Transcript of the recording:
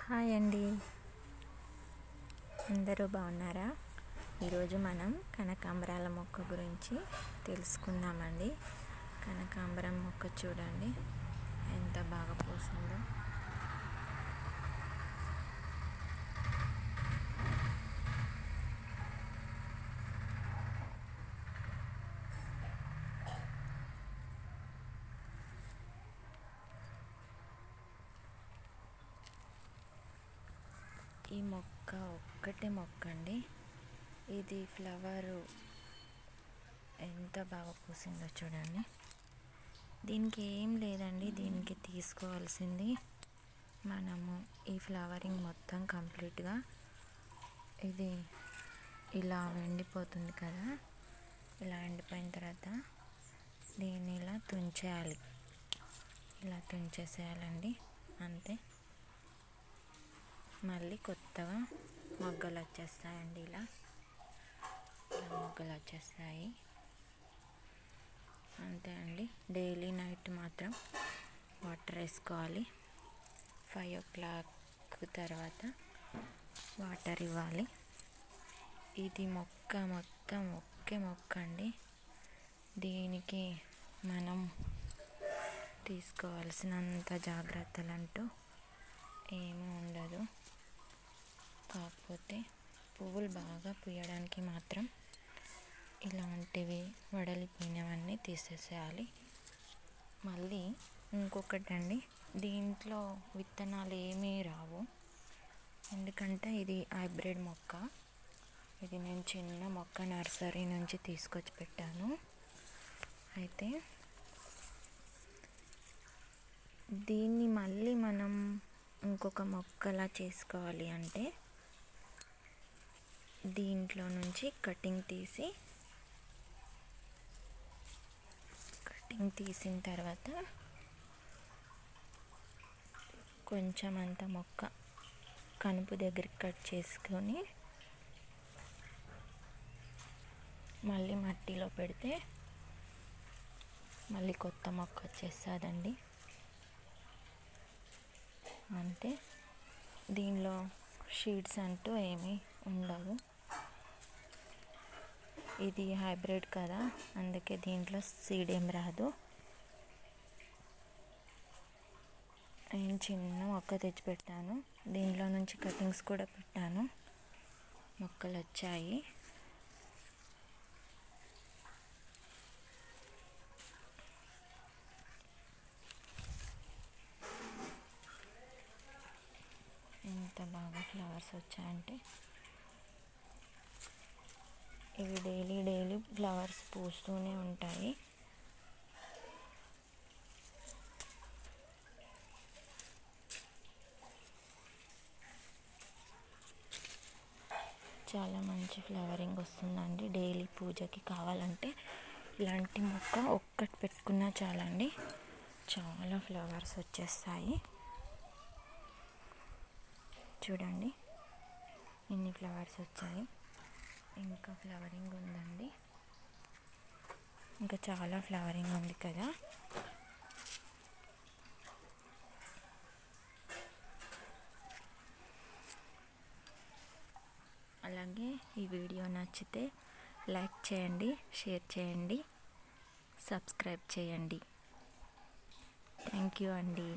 Hi అండి, అందరూ బాగున్నారా? ఈరోజు మనం కనకాంబరాల మొక్క గురించి తెలుసుకుందామండి. కనకాంబరం మొక్క చూడండి ఎంత బాగా పూసిందో. ఈ మొక్క ఒక్కటే మొక్క అండి, ఇది ఫ్లవరు ఎంత బాగా పూసిందో చూడండి. దీనికి ఏం లేదండి, దీనికి తీసుకోవాల్సింది మనము ఈ ఫ్లవరింగ్ మొత్తం కంప్లీట్గా ఇది ఇలా ఎండిపోతుంది కదా, ఇలా ఎండిపోయిన తర్వాత దీన్ని ఇలా తుంచేయాలి, ఇలా తుంచేసేయాలండి, అంతే. మళ్ళీ కొత్తగా మొగ్గలు వచ్చేస్తాయండి, ఇలా మొగ్గలు వచ్చేస్తాయి, అంతే అండి. డైలీ నైట్ మాత్రం వాటర్ వేసుకోవాలి, 5 o'clock తర్వాత వాటర్ ఇవ్వాలి. ఇది మొక్క మొత్తం ఒకే మొక్క అండి, దీనికి మనం తీసుకోవాల్సినంత జాగ్రత్తలు అంటూ ఏమీ ఉండదు. కాకపోతే పువ్వులు బాగా పూయడానికి మాత్రం ఇలాంటివి వడలిపోయినవన్నీ తీసేసేయాలి. మళ్ళీ ఇంకొకటండి, దీంట్లో విత్తనాలు ఏమీ రావు, ఎందుకంటే ఇది హైబ్రిడ్ మొక్క. ఇది నేను చిన్న మొక్క నర్సరీ నుంచి తీసుకొచ్చి పెట్టాను. అయితే దీన్ని మళ్ళీ మనం ఇంకొక మొక్కలా చేసుకోవాలి అంటే దీంట్లో నుంచి కటింగ్ తీసిన తర్వాత కొంచెం అంత మొక్క కనుపు దగ్గరికి కట్ చేసుకొని మళ్ళీ మట్టిలో పెడితే మళ్ళీ కొత్త మొక్క వచ్చేస్తుందండి, అంతే. దీనిలో షీడ్స్ అంటూ ఏమీ ఉండవు, ఇది హైబ్రిడ్ కదా, అందుకే దీంట్లో సీడ్ ఏం రాదు. నేను చిన్న మొక్క తెచ్చిపెట్టాను, దీంట్లో నుంచి కటింగ్స్ కూడా పెట్టాను, మొక్కలు వచ్చాయి. ఎంత బాగా ఫ్లవర్స్ వచ్చాయంటే, ఇవి డైలీ ఫ్లవర్స్ పూస్తూనే ఉంటాయి. చాలా మంచి ఫ్లవరింగ్ వస్తుందండి. డైలీ పూజకి కావాలంటే ఇలాంటి మొక్క ఒక్కటి పెట్టుకున్నా చాలండి, చాలా ఫ్లవర్స్ వచ్చేస్తాయి. చూడండి ఎన్ని ఫ్లవర్స్ వచ్చాయి, ఇంకా ఫ్లవరింగ్ ఉందండి, ఇంకా చాలా ఫ్లవరింగ్ ఉంది కదా. అలాగే ఈ వీడియో నచ్చితే లైక్ చేయండి, షేర్ చేయండి, సబ్స్క్రైబ్ చేయండి. థ్యాంక్ యూ అండి.